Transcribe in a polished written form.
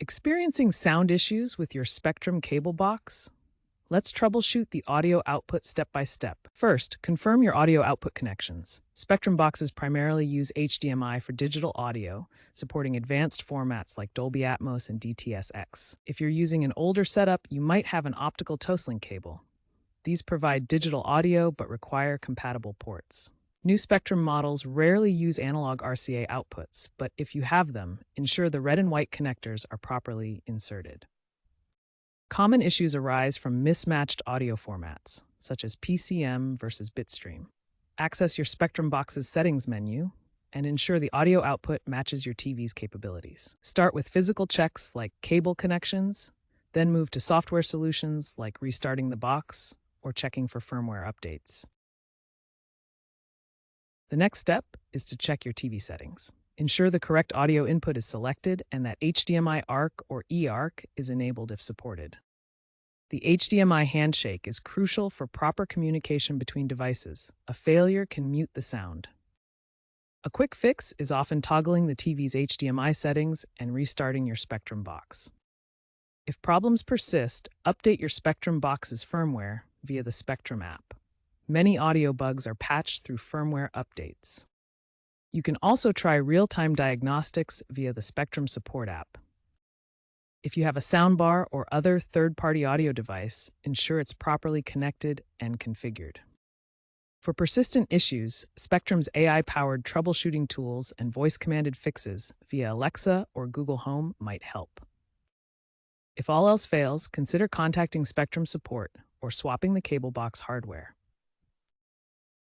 Experiencing sound issues with your Spectrum cable box? Let's troubleshoot the audio output step by step. First, confirm your audio output connections. Spectrum boxes primarily use HDMI for digital audio, supporting advanced formats like Dolby Atmos and DTS:X. If you're using an older setup, you might have an optical Toslink cable. These provide digital audio but require compatible ports. New Spectrum models rarely use analog RCA outputs, but if you have them, ensure the red and white connectors are properly inserted. Common issues arise from mismatched audio formats, such as PCM versus Bitstream. Access your Spectrum box's settings menu and ensure the audio output matches your TV's capabilities. Start with physical checks like cable connections, then move to software solutions like restarting the box or checking for firmware updates. The next step is to check your TV settings. Ensure the correct audio input is selected and that HDMI ARC or eARC is enabled if supported. The HDMI handshake is crucial for proper communication between devices. A failure can mute the sound. A quick fix is often toggling the TV's HDMI settings and restarting your Spectrum box. If problems persist, update your Spectrum box's firmware via the Spectrum app. Many audio bugs are patched through firmware updates. You can also try real-time diagnostics via the Spectrum Support app. If you have a soundbar or other third-party audio device, ensure it's properly connected and configured. For persistent issues, Spectrum's AI-powered troubleshooting tools and voice-commanded fixes via Alexa or Google Home might help. If all else fails, consider contacting Spectrum Support or swapping the cable box hardware.